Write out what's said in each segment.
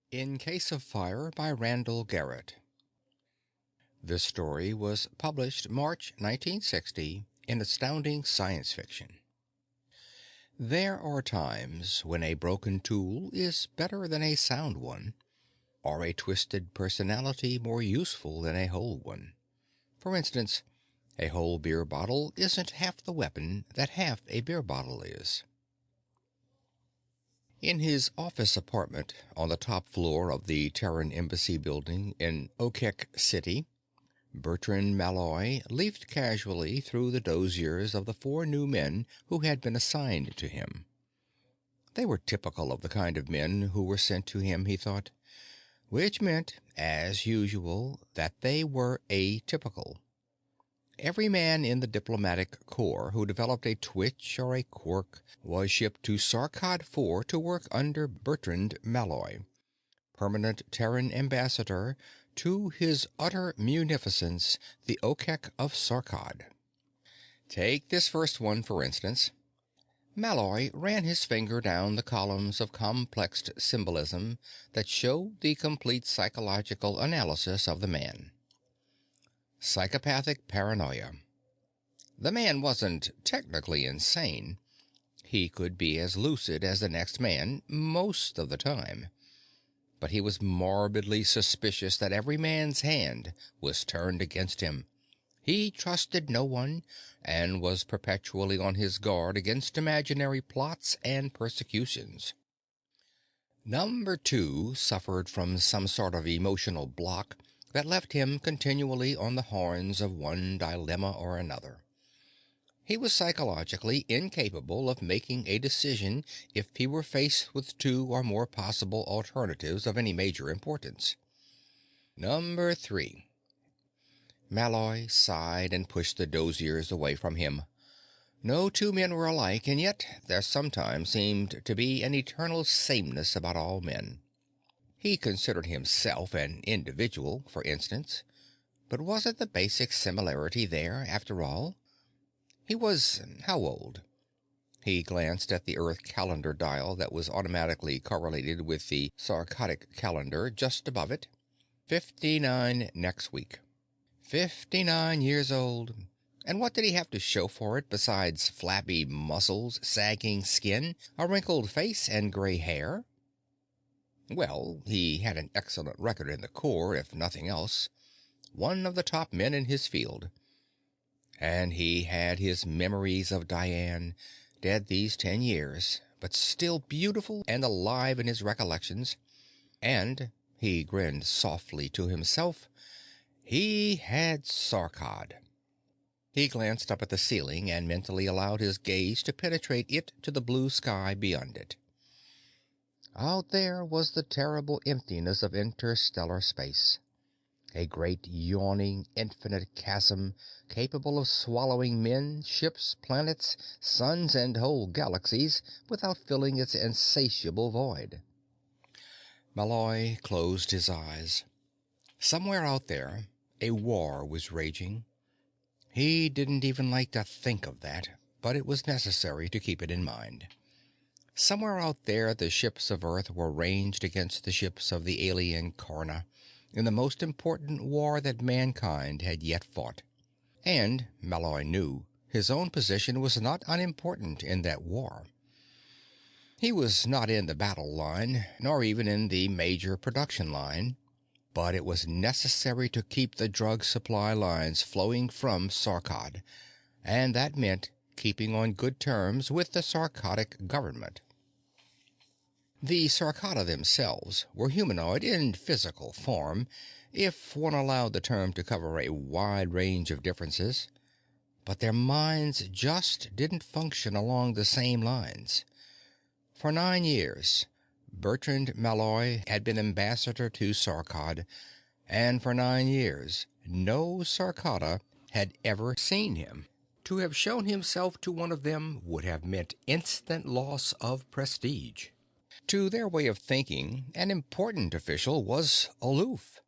In Case of Fire by Randall Garrett. This story was published March 1960 in Astounding Science Fiction. There are times when a broken tool is better than a sound one, or a twisted personality more useful than a whole one. For instance, a whole beer bottle isn't half the weapon that half a beer bottle is. In his office apartment on the top floor of the Terran Embassy building in Okek City, Bertrand Malloy leafed casually through the dossiers of the four new men who had been assigned to him. They were typical of the kind of men who were sent to him, he thought, which meant, as usual, that they were atypical. Every man in the diplomatic corps who developed a twitch or a quirk was shipped to Sarkad 4 to work under Bertrand Malloy, permanent Terran ambassador to His Utter Munificence, the Okek of Sarkad. Take this first one, for instance. Malloy ran his finger down the columns of complexed symbolism that showed the complete psychological analysis of the man. Psychopathic paranoia. The man wasn't technically insane. He could be as lucid as the next man most of the time. But he was morbidly suspicious that every man's hand was turned against him. He trusted no one and was perpetually on his guard against imaginary plots and persecutions. Number two suffered from some sort of emotional block that left him continually on the horns of one dilemma or another. He was psychologically incapable of making a decision if he were faced with two or more possible alternatives of any major importance. Number three. Malloy sighed and pushed the dossiers away from him. No two men were alike, and yet there sometimes seemed to be an eternal sameness about all men. He considered himself an individual, for instance, but wasn't the basic similarity there, after all? He was how old? He glanced at the Earth calendar dial that was automatically correlated with the Sarkadic calendar just above it. 59 next week. 59 years old. And what did he have to show for it besides flabby muscles, sagging skin, a wrinkled face, and gray hair? Well, he had an excellent record in the Corps, if nothing else. One of the top men in his field. And he had his memories of Diane, dead these 10 years, but still beautiful and alive in his recollections. And, he grinned softly to himself, he had Sarkad. He glanced up at the ceiling and mentally allowed his gaze to penetrate it to the blue sky beyond it. Out there was the terrible emptiness of interstellar space. A great, yawning, infinite chasm capable of swallowing men, ships, planets, suns, and whole galaxies without filling its insatiable void. Malloy closed his eyes. Somewhere out there, a war was raging. He didn't even like to think of that, but it was necessary to keep it in mind. Somewhere out there the ships of Earth were ranged against the ships of the alien Karna in the most important war that mankind had yet fought. And, Malloy knew, his own position was not unimportant in that war. He was not in the battle line, nor even in the major production line, but it was necessary to keep the drug supply lines flowing from Sarkad, and that meant keeping on good terms with the Sarkadic government. The Sarkada themselves were humanoid in physical form, if one allowed the term to cover a wide range of differences, but their minds just didn't function along the same lines. For 9 years, Bertrand Malloy had been ambassador to Sarkad, and for 9 years no Sarkada had ever seen him. To have shown himself to one of them would have meant instant loss of prestige. To their way of thinking, an important official was aloof.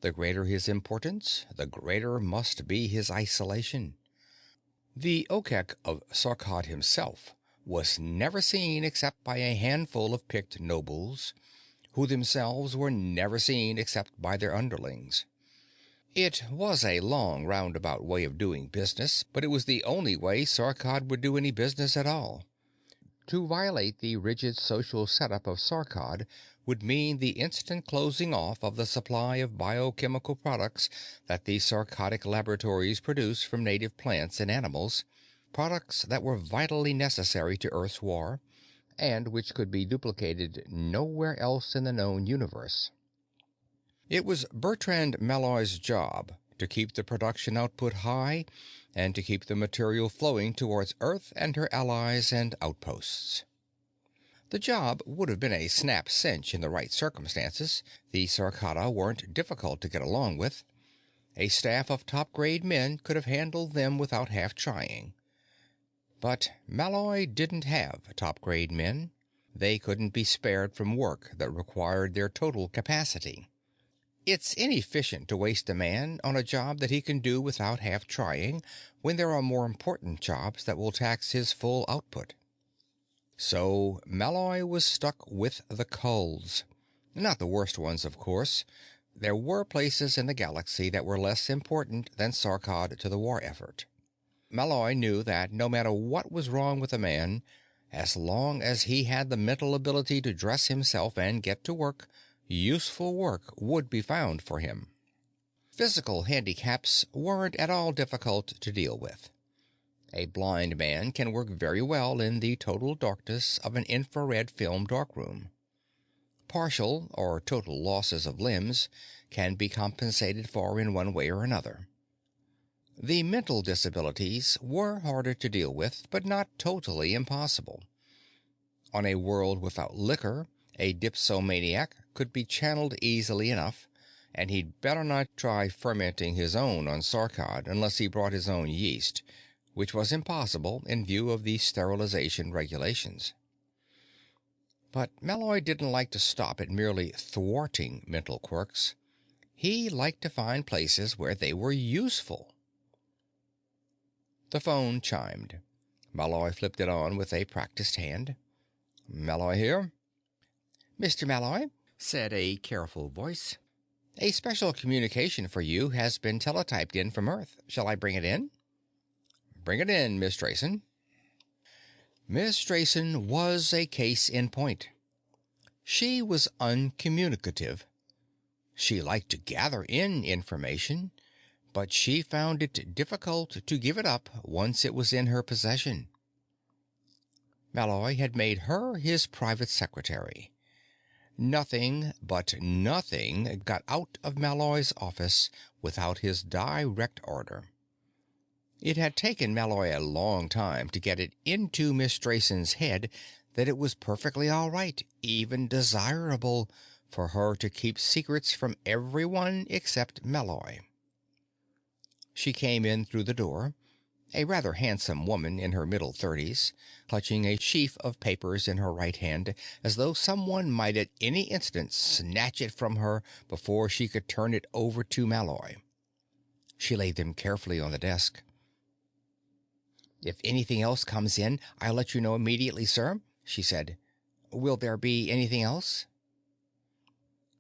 The greater his importance, the greater must be his isolation. The Okek of Sarkad himself was never seen except by a handful of picked nobles, who themselves were never seen except by their underlings. It was a long roundabout way of doing business, but it was the only way Sarkad would do any business at all. To violate the rigid social setup of Sarkad would mean the instant closing off of the supply of biochemical products that the Sarkadic laboratories produce from native plants and animals, products that were vitally necessary to Earth's war, and which could be duplicated nowhere else in the known universe. It was Bertrand Malloy's job to keep the production output high and to keep the material flowing towards Earth and her allies and outposts. The job would have been a snap cinch in the right circumstances. The Sarkada weren't difficult to get along with. A staff of top-grade men could have handled them without half trying. But Malloy didn't have top-grade men. They couldn't be spared from work that required their total capacity. It's inefficient to waste a man on a job that he can do without half trying when there are more important jobs that will tax his full output. So Malloy was stuck with the culls. Not the worst ones, of course. There were places in the galaxy that were less important than Sarkad to the war effort. Malloy knew that no matter what was wrong with a man, as long as he had the mental ability to dress himself and get to work, useful work would be found for him. Physical handicaps weren't at all difficult to deal with. A blind man can work very well in the total darkness of an infrared film darkroom. Partial or total losses of limbs can be compensated for in one way or another. The mental disabilities were harder to deal with, but not totally impossible. On a world without liquor, a dipsomaniac could be channeled easily enough, and he'd better not try fermenting his own on Sarkad unless he brought his own yeast, which was impossible in view of the sterilization regulations. But Malloy didn't like to stop at merely thwarting mental quirks. He liked to find places where they were useful. The phone chimed. Malloy flipped it on with a practiced hand. "Malloy here?" "Mr. Malloy," said a careful voice, "a special communication for you has been teletyped in from Earth. Shall I bring it in?" "Bring it in, Miss Drayson." Miss Drayson was a case in point. She was uncommunicative. She liked to gather in information, but she found it difficult to give it up once it was in her possession. Malloy had made her his private secretary. Nothing but nothing got out of Malloy's office without his direct order. It had taken Malloy a long time to get it into Miss Drayson's head that it was perfectly all right, even desirable, for her to keep secrets from everyone except Malloy. She came in through the door, a rather handsome woman in her middle 30s, clutching a sheaf of papers in her right hand, as though someone might at any instant snatch it from her before she could turn it over to Malloy. She laid them carefully on the desk. "If anything else comes in, I'll let you know immediately, sir," she said. "Will there be anything else?"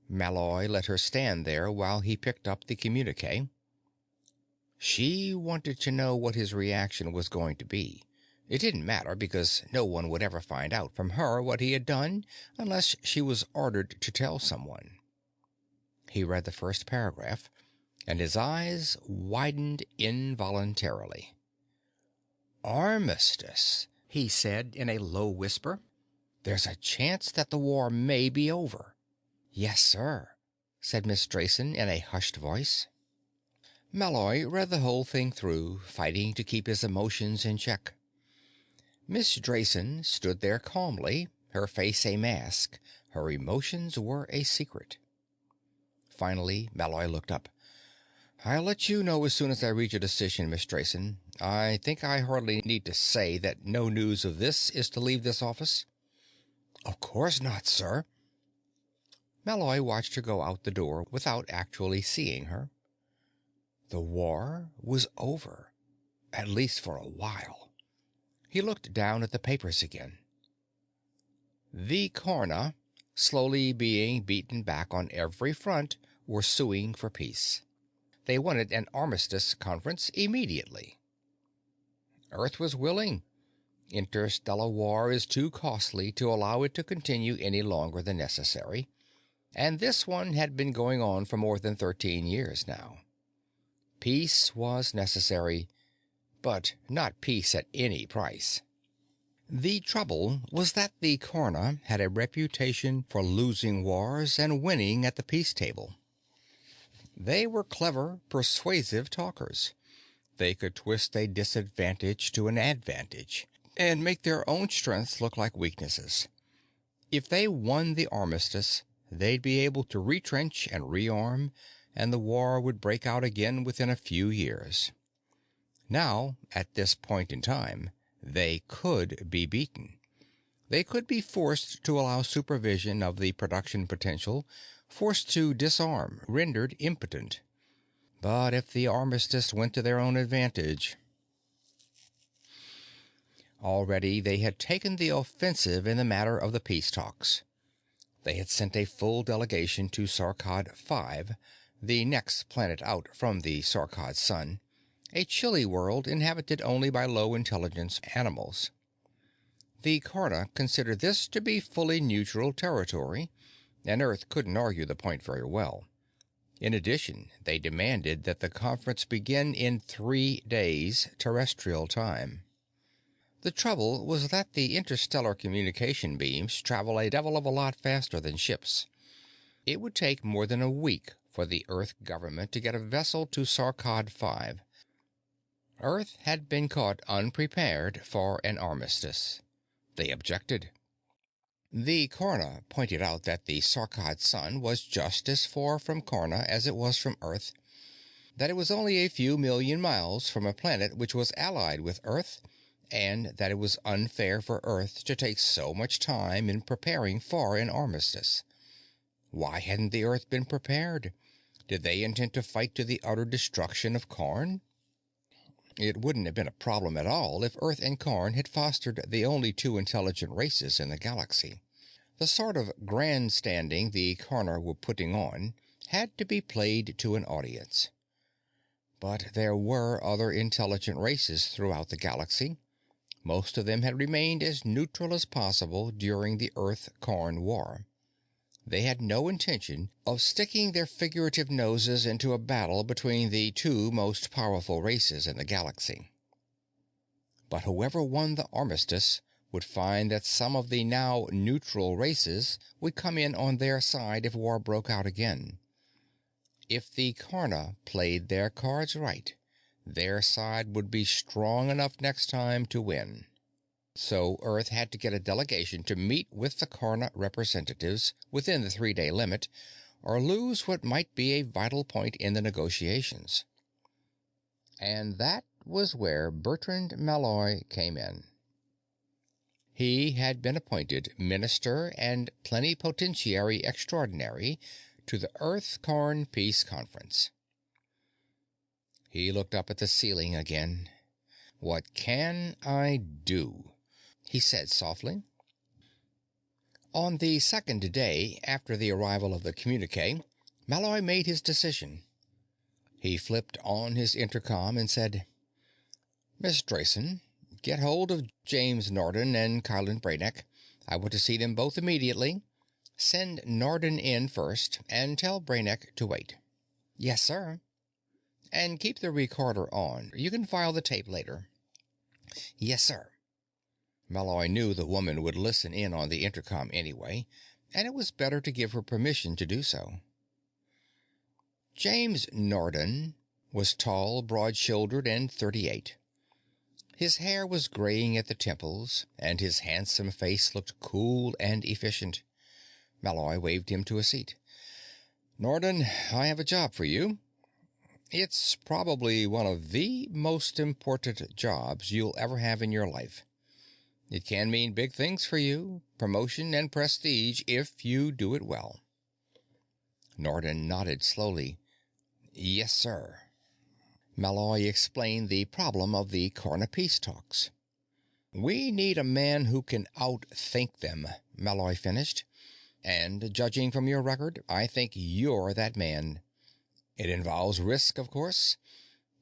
Malloy let her stand there while he picked up the communique. She wanted to know what his reaction was going to be. It didn't matter, because no one would ever find out from her what he had done unless she was ordered to tell someone. He read the first paragraph, and his eyes widened involuntarily. "Armistice," he said in a low whisper. "There's a chance that the war may be over." "Yes, sir," said Miss Drayson in a hushed voice. Malloy read the whole thing through, fighting to keep his emotions in check. Miss Drayson stood there calmly, her face a mask, her emotions were a secret. Finally, Malloy looked up. "I'll let you know as soon as I reach a decision, Miss Drayson. I think I hardly need to say that no news of this is to leave this office." "Of course not, sir." Malloy watched her go out the door without actually seeing her. The war was over, at least for a while. He looked down at the papers again. "The Karna," slowly being beaten back on every front, were suing for peace. They wanted an armistice conference immediately. Earth was willing. Interstellar war is too costly to allow it to continue any longer than necessary, and this one had been going on for more than 13 years now. Peace was necessary, but not peace at any price. The trouble was that the Karna had a reputation for losing wars and winning at the peace table. They were clever, persuasive talkers. They could twist a disadvantage to an advantage and make their own strengths look like weaknesses. If they won the armistice, they'd be able to retrench and rearm, and the war would break out again within a few years. Now, at this point in time, they could be beaten. They could be forced to allow supervision of the production potential, forced to disarm, rendered impotent. But if the armistice went to their own advantage... Already they had taken the offensive in the matter of the peace talks. They had sent a full delegation to Sarkad V, the next planet out from the Sarkad sun, a chilly world inhabited only by low-intelligence animals. The Karna considered this to be fully neutral territory, and Earth couldn't argue the point very well. In addition, they demanded that the conference begin in 3 days terrestrial time. The trouble was that the interstellar communication beams travel a devil of a lot faster than ships. It would take more than a week for the Earth government to get a vessel to Sarkad V. Earth had been caught unprepared for an armistice. They objected. The Karna pointed out that the Sarkad sun was just as far from Karna as it was from Earth, that it was only a few million miles from a planet which was allied with Earth, and that it was unfair for Earth to take so much time in preparing for an armistice. Why hadn't the Earth been prepared? Did they intend to fight to the utter destruction of Karn? It wouldn't have been a problem at all if Earth and Karn had fostered the only 2 intelligent races in the galaxy. The sort of grandstanding the Karna were putting on had to be played to an audience. But there were other intelligent races throughout the galaxy. Most of them had remained as neutral as possible during the Earth-Karn War. They had no intention of sticking their figurative noses into a battle between the 2 most powerful races in the galaxy. But whoever won the armistice would find that some of the now neutral races would come in on their side if war broke out again. If the Karna played their cards right, their side would be strong enough next time to win. So Earth had to get a delegation to meet with the Karna representatives within the 3-day limit, or lose what might be a vital point in the negotiations. And that was where Bertrand Malloy came in. He had been appointed Minister and Plenipotentiary Extraordinary to the Earth-Karn Peace Conference. He looked up at the ceiling again. "What can I do?" he said softly. On the 2nd day after the arrival of the communique, Malloy made his decision. He flipped on his intercom and said, "Miss Drayson, get hold of James Norden and Kylan Braynek. I want to see them both immediately. Send Norden in first, and tell Braynek to wait." "Yes, sir." "And keep the recorder on. You can file the tape later." "Yes, sir." Malloy knew the woman would listen in on the intercom anyway, and it was better to give her permission to do so. James Norden was tall, broad-shouldered, and 38. His hair was graying at the temples, and his handsome face looked cool and efficient. Malloy waved him to a seat. "Norden, I have a job for you. It's probably one of the most important jobs you'll ever have in your life. It can mean big things for you, promotion and prestige if you do it well." Norden nodded slowly. "Yes, sir." Malloy explained the problem of the Karna peace talks. "We need a man who can outthink them," Malloy finished. And judging from your record, I think you're that man. It involves risk, of course.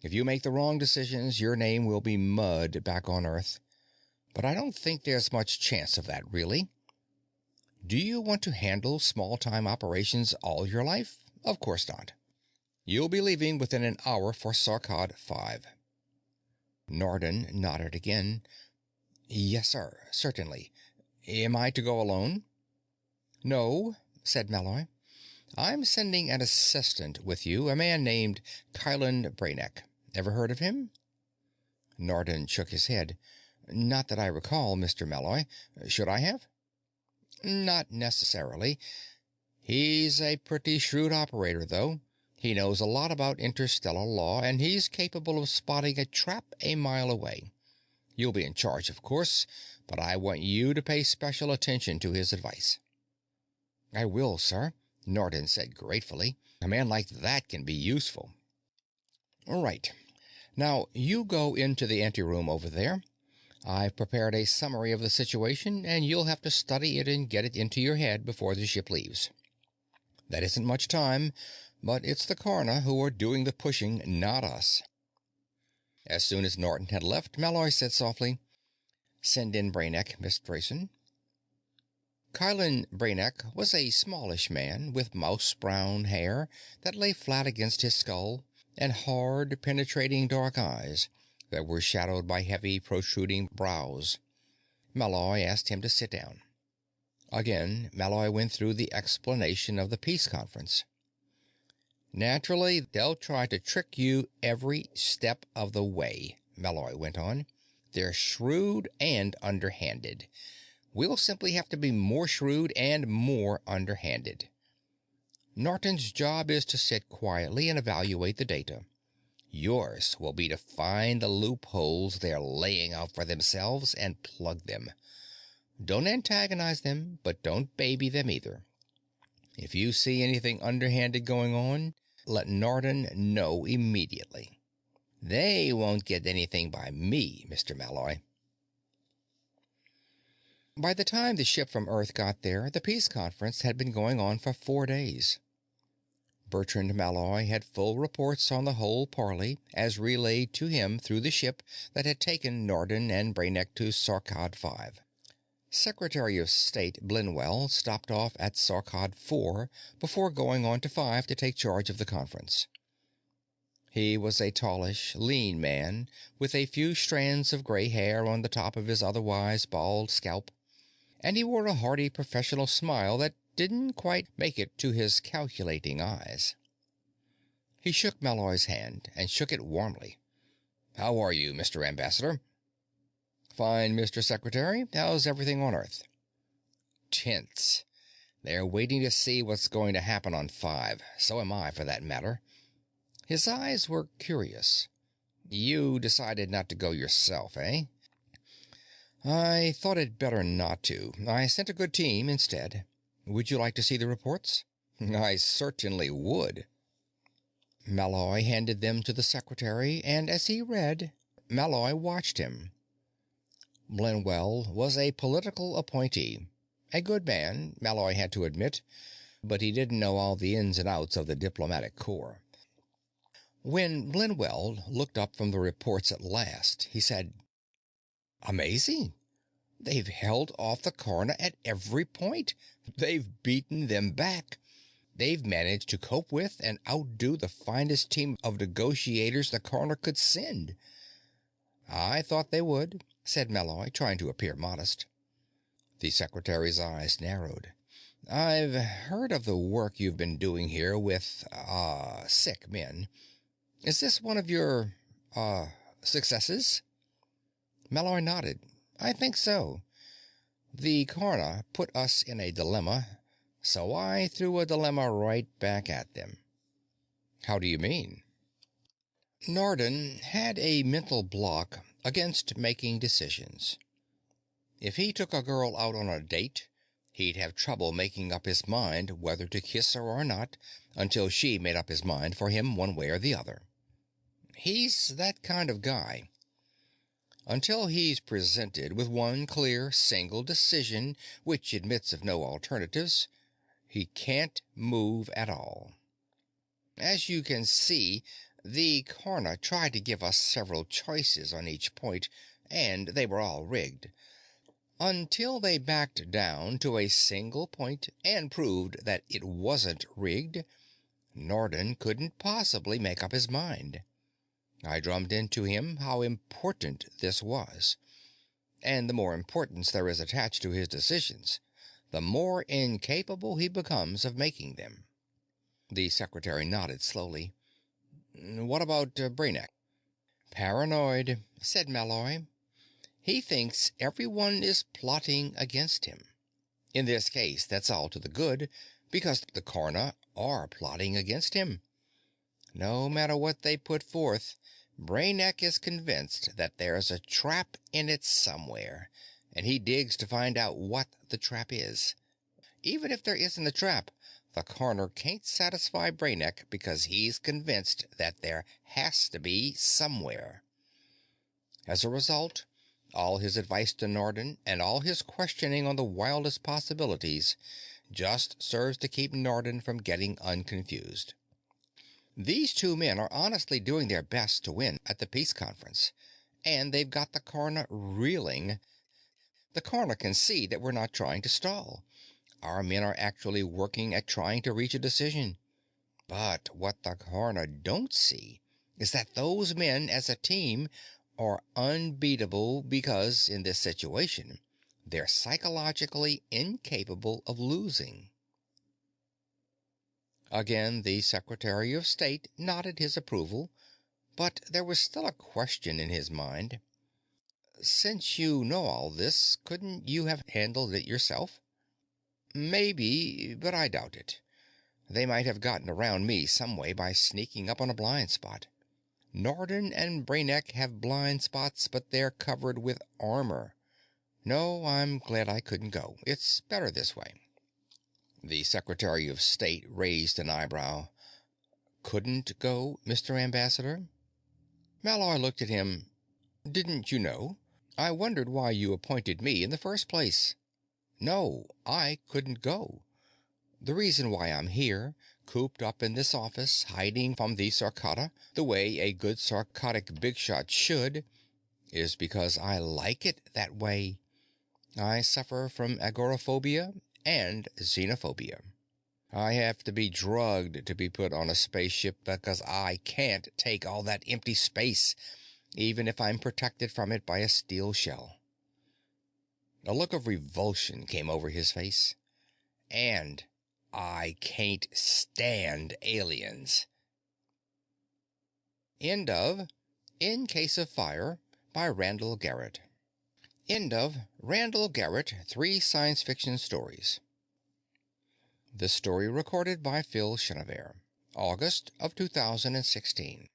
If you make the wrong decisions, your name will be mud back on Earth. But I don't think there's much chance of that, really. Do you want to handle small-time operations all your life? Of course not. You'll be leaving within an hour for Sarkad 5. Norden nodded again. Yes, sir, certainly. Am I to go alone? No, said Malloy. I'm sending an assistant with you, a man named Kylan Braynek. Ever heard of him? Norden shook his head. Not that I recall, Mr. Malloy. Should I have? Not necessarily. He's a pretty shrewd operator, though. He knows a lot about interstellar law, and he's capable of spotting a trap a mile away. You'll be in charge, of course, but I want you to pay special attention to his advice. I will, sir, Norden said gratefully. A man like that can be useful. Right. Now, you go into the anteroom over there. I've prepared a summary of the situation, and you'll have to study it and get it into your head before the ship leaves. That isn't much time, but it's the coroner who are doing the pushing, not us. As soon as Norton had left, Malloy said softly, Send in Braynek, Miss Drayson. Kylan Braynek was a smallish man with mouse-brown hair that lay flat against his skull and hard, penetrating dark eyes that were shadowed by heavy, protruding brows. Malloy asked him to sit down. Again, Malloy went through the explanation of the peace conference. Naturally, they'll try to trick you every step of the way, Malloy went on. They're shrewd and underhanded. We'll simply have to be more shrewd and more underhanded. Norton's job is to sit quietly and evaluate the data. Yours will be to find the loopholes they're laying out for themselves and plug them. Don't antagonize them, but don't baby them either. If you see anything underhanded going on, let Norton know immediately. They won't get anything by me, Mr. Malloy. By the time the ship from Earth got there, the peace conference had been going on for 4 days. Bertrand Malloy had full reports on the whole parley, as relayed to him through the ship that had taken Norden and Braynek to Sarkad 5. Secretary of State Blinwell stopped off at Sarkad 4 before going on to 5 to take charge of the conference. He was a tallish, lean man with a few strands of gray hair on the top of his otherwise bald scalp, and he wore a hearty professional smile that didn't quite make it to his calculating eyes. He shook Malloy's hand, and shook it warmly. How are you, Mr. Ambassador? Fine, Mr. Secretary. How's everything on Earth? Tense. They're waiting to see what's going to happen on 5. So am I, for that matter. His eyes were curious. You decided not to go yourself, eh? I thought it better not to. I sent a good team instead. Would you like to see the reports? I certainly would. Malloy handed them to the secretary, and as he read, Malloy watched him. Blinwell was a political appointee. A good man, Malloy had to admit, but he didn't know all the ins and outs of the diplomatic corps. When Blinwell looked up from the reports at last, he said, Amazing. They've held off the coroner at every point. They've beaten them back. They've managed to cope with and outdo the finest team of negotiators the coroner could send. I thought they would, said Malloy, trying to appear modest. The secretary's eyes narrowed. I've heard of the work you've been doing here with, sick men. Is this one of your, successes? Malloy nodded. I think so. The coroner put us in a dilemma, so I threw a dilemma right back at them. How do you mean? Norden had a mental block against making decisions. If he took a girl out on a date, he'd have trouble making up his mind whether to kiss her or not until she made up his mind for him one way or the other. He's that kind of guy. Until he's presented with one clear, single decision which admits of no alternatives, He can't move at all. As you can see, the coroner tried to give us several choices on each point, and they were all rigged. Until they backed down to a single point and proved that it wasn't rigged, Norden couldn't possibly make up his mind. I drummed into him how important this was, and the more importance there is attached to his decisions, the more incapable he becomes of making them. The secretary nodded slowly. What about Brainiac? Paranoid, said Malloy. He thinks everyone is plotting against him. In this case, that's all to the good, because the Karna are plotting against him. No matter what they put forth, Brainiac is convinced that there's a trap in it somewhere, and he digs to find out what the trap is. Even if there isn't a trap, the coroner can't satisfy Brainiac because he's convinced that there has to be somewhere. As a result, all his advice to Norden and all his questioning on the wildest possibilities just serves to keep Norden from getting unconfused. These two men are honestly doing their best to win at the peace conference, and they've got the coroner reeling. The coroner can see that we're not trying to stall. Our men are actually working at trying to reach a decision. But what the coroner don't see is that those men as a team are unbeatable because, in this situation, they're psychologically incapable of losing. Again, the Secretary of State nodded his approval, but there was still a question in his mind. Since you know all this, couldn't you have handled it yourself? Maybe, but I doubt it. They might have gotten around me some way by sneaking up on a blind spot. Norden and Brainiac have blind spots, but they're covered with armor. No, I'm glad I couldn't go. It's better this way. The Secretary of State raised an eyebrow. Couldn't go, Mr. Ambassador? Malloy looked at him. Didn't you know? I wondered why you appointed me in the first place. No, I couldn't go. The reason why I'm here, cooped up in this office, hiding from the Sarkata, the way a good sarcotic bigshot should, is because I like it that way. I suffer from agoraphobia and xenophobia. I have to be drugged to be put on a spaceship because I can't take all that empty space, even if I'm protected from it by a steel shell. A look of revulsion came over his face. And I can't stand aliens. End of In Case of Fire by Randall Garrett. End of Randall Garrett, 3 science fiction stories. The story recorded by Phil Chenevert, August of 2016.